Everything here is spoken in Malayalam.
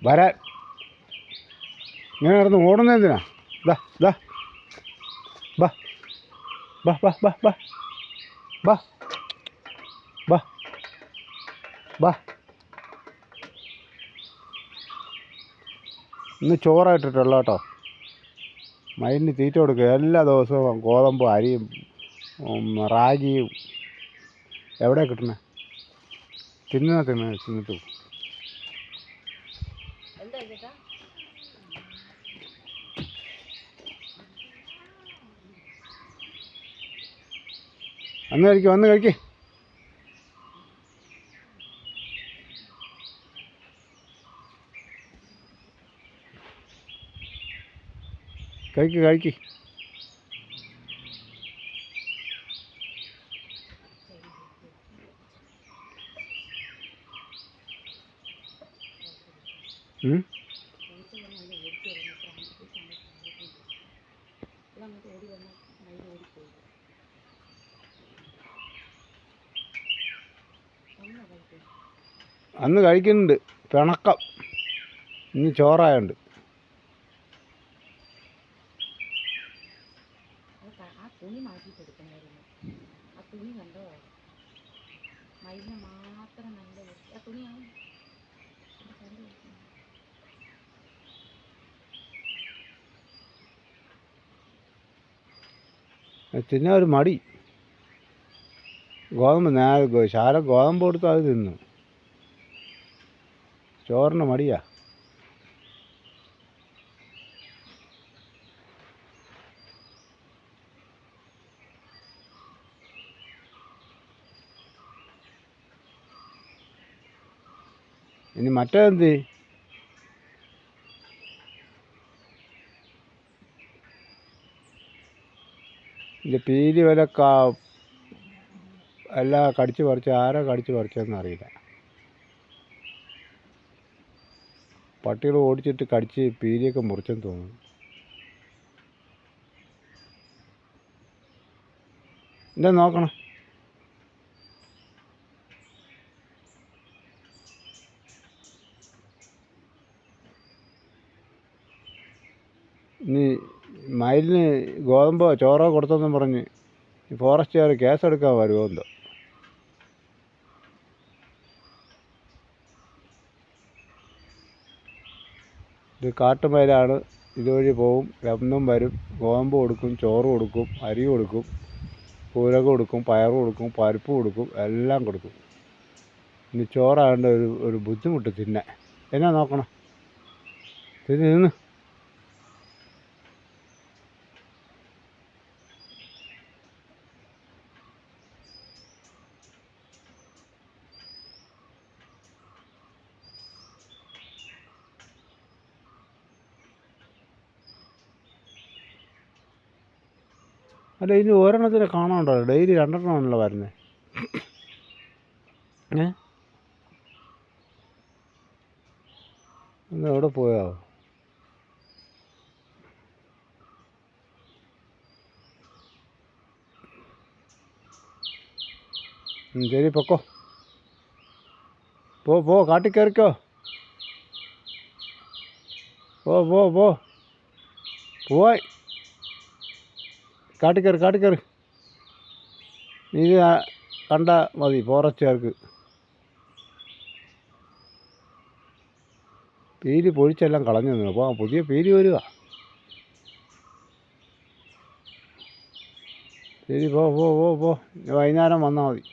വരാൻ. ഇങ്ങനെ കിടന്ന് ഓടുന്നത് എന്തിനാ? ദാ ദാ ബാ ബാ ബാ ബാ ബാ ബാ ബാ ബാ. ഇന്ന് ചോറായിട്ടിട്ടുള്ള കേട്ടോ. മയിലിന് തീറ്റ കൊടുക്കുക എല്ലാ ദിവസവും. ഗോതമ്പ്, അരിയും റാഗിയും. എവിടെ കിട്ടണേ? തിന്നിട്ട് വന്ന് കഴിക്കേ. കഴിക്ക്. അന്ന് കഴിക്കുന്നുണ്ട് പിണക്കം. ഇന്ന് ചോറായുണ്ട്. തിന്നാൻ ഒരു മടി. ഗോതമ്പ് ശാല ഗോതമ്പ് കൊടുത്താൽ അത് തിന്നു. ചോറിന് മടിയാ. ഇനി മറ്റേതെന്ത്? ഇതിൻ്റെ പീലി വല്ല എല്ലാം കടിച്ച് പറിച്ച്. ആരാ കടിച്ച് പറിച്ചതെന്ന് അറിയില്ല. പട്ടികൾ ഓടിച്ചിട്ട് കടിച്ച് പീലിയൊക്കെ മുറിച്ചെന്ന് തോന്നുന്നു. എന്താ നോക്കണം? ഇനി മയിലിന് ഗോതമ്പോ ചോറോ കൊടുത്തെന്നും പറഞ്ഞ് ഫോറസ്റ്റുകാർ കേസെടുക്കാൻ വരുമോ എന്തോ. ഇത് കാട്ടുമയിലാണ്. ഇതുവഴി പോവും. എന്നും വരും. ഗോതമ്പ് കൊടുക്കും, ചോറ് കൊടുക്കും, അരി കൊടുക്കും, കൂരക കൊടുക്കും, പയറ് കൊടുക്കും, പരിപ്പ് കൊടുക്കും, എല്ലാം കൊടുക്കും. ഇനി ചോറായതുകൊണ്ട് ഒരു ബുദ്ധിമുട്ട് തിന്നാൻ. എന്നാ നോക്കണം? തിന്ന്. അല്ല, ഇനി ഒരെണ്ണത്തിന് കാണാനുണ്ടോ? ഡെയിലി 2 എണ്ണമാണല്ലോ വരുന്നത്. ഇന്ന് എവിടെ പോയോ? ശരി, പൊക്കോ. പോ കാട്ടിക്കയറിക്കോ. പോവായി. കാട്ടിക്കയറി. നീ കണ്ട മതി ഫോറസ്റ്റുകാർക്ക്. പീലി പൊഴിച്ചെല്ലാം കളഞ്ഞു നിന്ന്. അപ്പോൾ പുതിയ പീലി വരിക. ശരി, പോ. വൈകുന്നേരം വന്നാൽ മതി.